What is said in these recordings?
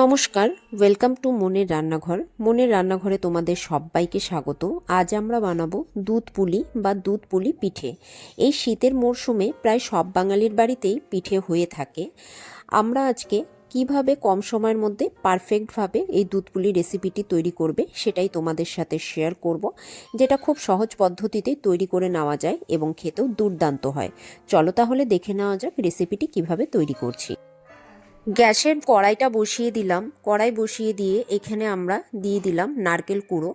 নমস্কার, welcome to মনের রান্নাঘর। মনের রান্নাঘরে তোমাদের সবাইকে স্বাগত। আজ আমরা বানাবো দুধ পুলি বা দুধ পুলি পিঠে। এই শীতের মরশুমে প্রায় সব বাঙালির বাড়িতেই পিঠে হয়ে থাকে। আমরা আজকে কিভাবে কম সময়ের মধ্যে পারফেক্টভাবে এই দুধ পুলি রেসিপিটি তৈরি করবে সেটাই তোমাদের সাথে শেয়ার করব, যেটা খুব সহজ পদ্ধতিতে তৈরি করে নেওয়া যায় এবং খেতেও দুর্দান্ত হয়। চলো তাহলে দেখে নেওয়া যাক রেসিপিটি কিভাবে তৈরি করছি। গ্যাসের কড়াইটা বসিয়ে দিলাম। কড়াই বসিয়ে দিয়ে এখানে আমরা দিয়ে দিলাম নারকেল কুড়ো।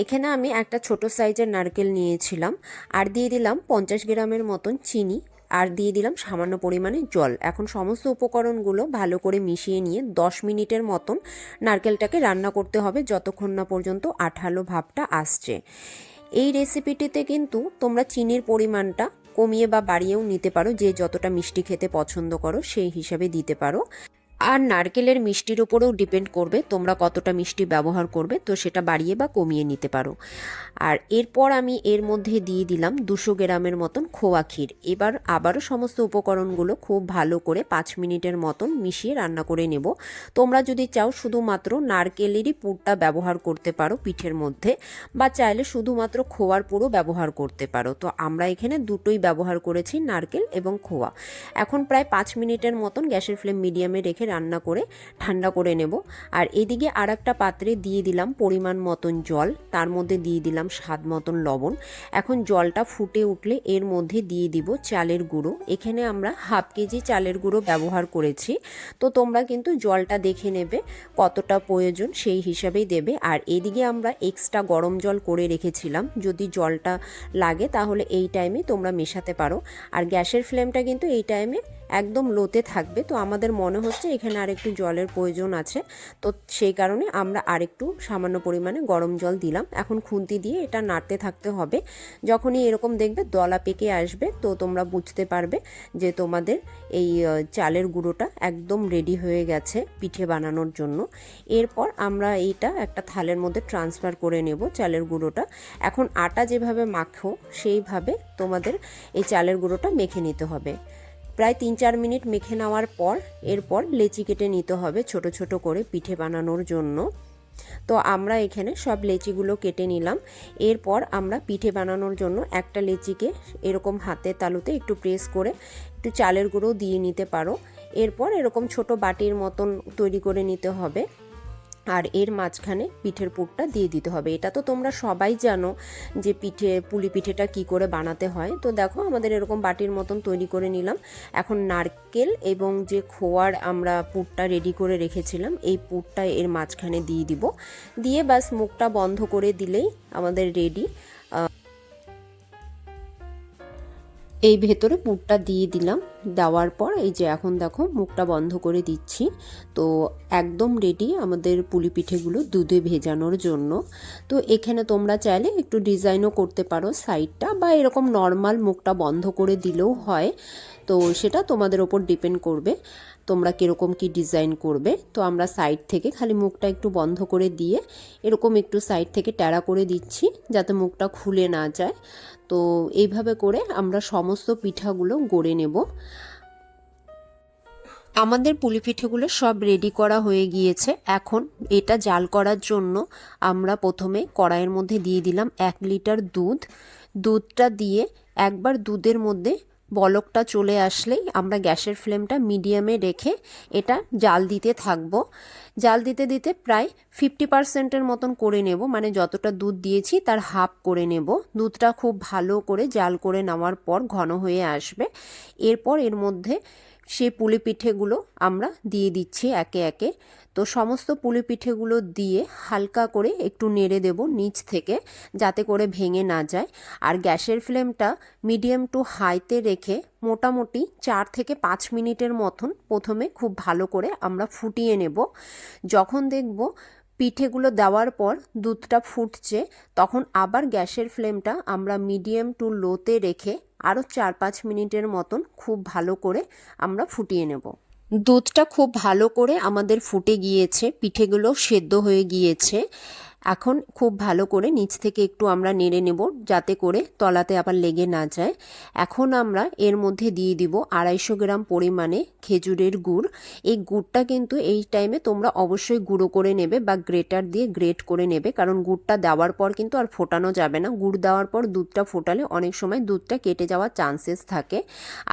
এখানে আমি একটা ছোট সাইজের নারকেল নিয়েছিলাম, আর দিয়ে দিলাম 50 গ্রামের মতন চিনি, আর দিয়ে দিলাম সামান্য পরিমাণে জল। এখন সমস্ত উপকরণগুলো ভালো করে মিশিয়ে নিয়ে 10 মিনিটের মতন নারকেলটাকে রান্না করতে হবে, যতক্ষণ না পর্যন্ত আঠালো ভাবটা আসছে। এই রেসিপিটিতে কিন্তু তোমরা চিনির পরিমাণটা কমিয়ে বা বাড়িয়েও নিতে পারো, যে যতটা মিষ্টি খেতে পছন্দ করো সেই হিসাবে দিতে পারো। আর নারকেলের মিষ্টির উপরেও ডিপেন্ড করবে তোমরা কতটা মিষ্টি ব্যবহার করবে, তো সেটা বাড়িয়ে বা কমিয়ে নিতে পারো। আর এরপর আমি এর মধ্যে দিয়ে দিলাম 200 গ্রামের মতন খোয়া ক্ষীর। এবার আবারও সমস্ত উপকরণগুলো খুব ভালো করে 5 মিনিটের মতন মিশিয়ে রান্না করে নেব। তোমরা যদি চাও শুধুমাত্র নারকেলেরই পুরটা ব্যবহার করতে পারো পিঠের মধ্যে, বা চাইলে শুধুমাত্র খোয়ার পুরও ব্যবহার করতে পারো। তো আমরা এখানে দুটোই ব্যবহার করেছি, নারকেল এবং খোয়া। এখন প্রায় 5 মিনিটের মতন গ্যাসের ফ্লেম মিডিয়ামে রেখে রান্না করে ঠান্ডা করে নেব। আর এদিকে আর একটা পাত্রে দিয়ে দিলাম পরিমাণ মতন জল, তার মধ্যে দিয়ে দিলাম স্বাদ মতন লবণ। এখন জলটা ফুটে উঠলে এর মধ্যে দিয়ে দিব চালের গুঁড়ো। এখানে আমরা হাফ কেজি চালের গুঁড়ো ব্যবহার করেছি, তো তোমরা কিন্তু জলটা দেখে নেবে কতটা প্রয়োজন সেই হিসাবেই দেবে। আর এদিকে আমরা এক্সট্রা গরম জল করে রেখেছিলাম, যদি জলটা লাগে তাহলে এই টাইমে তোমরা মেশাতে পারো। আর গ্যাসের ফ্লেমটা কিন্তু এই টাইমে একদম লোতে থাকবে। তো আমাদের মনে হচ্ছে এখানে আরেকটু জলের প্রয়োজন আছে, তো সেই কারণে আমরা আরেকটু সামান্য পরিমাণে গরম জল দিলাম। এখন খুন্তি দিয়ে এটা নাড়তে থাকতে হবে। যখনই এরকম দেখবে দলা পেকে আসবে, তো তোমরা বুঝতে পারবে যে তোমাদের এই চালের গুঁড়োটা একদম রেডি হয়ে গেছে পিঠে বানানোর জন্য। এরপর আমরা এইটা একটা থালের মধ্যে ট্রান্সফার করে নেব চালের গুঁড়োটা। এখন আটা যেভাবে মাখো সেইভাবে তোমাদের এই চালের গুঁড়োটা মেখে নিতে হবে। প্রায় 3-4 মিনিট মেখে নেওয়ার পর এরপর লেচি কেটে নিতে হবে ছোট ছোট করে পিঠে বানানোর জন্য। তো আমরা এখানে সব লেচিগুলো কেটে নিলাম। এরপর আমরা পিঠে বানানোর জন্য একটা লেচিকে এরকম হাতের তালুতে একটু প্রেস করে একটু চালের গুঁড়ো দিয়ে নিতে পারো। এরপর এরকম ছোট বাটির মতন তৈরি করে নিতে হবে, আর এর মাঝখানে পিঠের পুরটা দিয়ে দিতে হবে। এটা তো তোমরা সবাই জানো যে পুলি পিঠেটা কি করে বানাতে হয়। তো দেখো আমাদের এরকম বাটির মতন তৈরি করে নিলাম। এখন নারকেল এবং যে খোয়ার আমরা পুরটা রেডি করে রেখেছিলাম এই পুরটা এর মাঝখানে দিয়ে দিব। দিয়ে বাস মুখটা বন্ধ করে দিলেই আমাদের রেডি। এই ভেতরে পুরটা দিয়ে দিলাম। দেওয়ার পর এই যে এখন দেখো মুখটা বন্ধ করে দিচ্ছি। তো একদম রেডি আমাদের পুলি পিঠেগুলো দুধে ভেজানোর জন্য। তো এখানে তোমরা চাইলে একটু ডিজাইনও করতে পারো সাইডটা, বা এরকম নর্মাল মুখটা বন্ধ করে দিলেও হয়। তো সেটা তোমাদের ওপর ডিপেন্ড করবে তোমরা কীরকম কি ডিজাইন করবে। তো আমরা সাইড থেকে খালি মুখটা একটু বন্ধ করে দিয়ে এরকম একটু সাইড থেকে ট্যাড়া করে দিচ্ছি, যাতে মুখটা খুলে না যায়। তো এইভাবে করে আমরা সমস্ত পিঠাগুলো গড়ে নেব। আমাদের পুলি পিঠেগুলো সব রেডি করা হয়ে গিয়েছে। এখন এটা জাল করার জন্য আমরা প্রথমে কড়াইয়ের মধ্যে দিয়ে দিলাম 1 লিটার দুধ। দুধটা দিয়ে একবার দুধের মধ্যে বলকটা চলে আসলেই আমরা গ্যাসের ফ্লেমটা মিডিয়ামে রেখে এটা জাল দিতে থাকবো। জাল দিতে দিতে প্রায় 50%-এর মতন করে নেব, মানে যতটা দুধ দিয়েছি তার হাফ করে নেব। দুধটা খুব ভালো করে জাল করে নেওয়ার পর ঘন হয়ে আসবে। এরপর এর মধ্যে সেই পুলি পিঠেগুলো আমরা দিয়ে দিচ্ছি একে একে। তো সমস্ত পুলি পিঠেগুলো দিয়ে হালকা করে একটু নেড়ে দেব নিচ থেকে, যাতে করে ভেঙে না যায়। আর গ্যাসের ফ্লেমটা মিডিয়াম টু হাইতে রেখে মোটামুটি 4 থেকে 5 মিনিটের মতন প্রথমে খুব ভালো করে আমরা ফুটিয়ে নেব। যখন দেখব পিঠেগুলো দেওয়ার পর দুধটা ফুটছে, তখন আবার গ্যাসের ফ্লেমটা আমরা মিডিয়াম টু লোতে রেখে আরও 4-5 মিনিটের মতন খুব ভালো করে আমরা ফুটিয়ে নেব। দুধটা খুব ভালো করে আমাদের ফুটে গিয়েছে, পিঠেগুলো সেদ্ধ হয়ে গিয়েছে। এখন খুব ভালো করে নিচ থেকে একটু আমরা নেড়ে নেব যাতে করে তলাতে আবার লেগে না যায়। এখন আমরা এর মধ্যে দিয়ে দিব 250 গ্রাম পরিমাণে খেজুরের গুড়। এই গুড়টা কিন্তু এই টাইমে তোমরা অবশ্যই গুঁড়ো করে নেবে বা গ্রেটার দিয়ে গ্রেট করে নেবে, কারণ গুড়টা দেওয়ার পর কিন্তু আর ফোটানো যাবে না। গুড় দেওয়ার পর দুধটা ফোটালে অনেক সময় দুধটা কেটে যাওয়ার চান্সেস থাকে।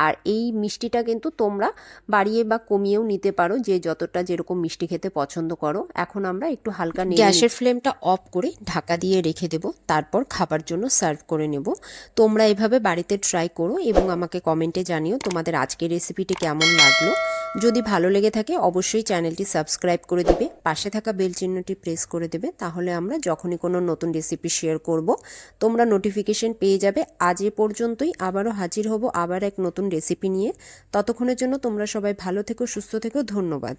আর এই মিষ্টিটা কিন্তু তোমরা বাড়িয়ে বা কমিয়েও নিতে পারো, যে যতটা যেরকম মিষ্টি খেতে পছন্দ করো। এখন আমরা একটু হালকা গ্যাসের ফ্লেমটা অফ করে ঢাকা দিয়ে রেখে দেব, তারপর খাবার জন্য সার্ভ করে নেব। তোমরা এভাবে বাড়িতে ট্রাই করো এবং আমাকে কমেন্টে জানিও তোমাদের আজকের রেসিপিটি কেমন লাগলো। যদি ভালো লেগে থাকে অবশ্যই চ্যানেলটি সাবস্ক্রাইব করে দিবে, পাশে থাকা বেল চিহ্নটি প্রেস করে দেবে, তাহলে আমরা যখনই কোনো নতুন রেসিপি শেয়ার করব তোমরা নোটিফিকেশন পেয়ে যাবে। আজ এ পর্যন্তই, আবারও হাজির হব আবার এক নতুন রেসিপি নিয়ে। ততক্ষণের জন্য তোমরা সবাই ভালো থেকো, সুস্থ থেকো, ধন্যবাদ।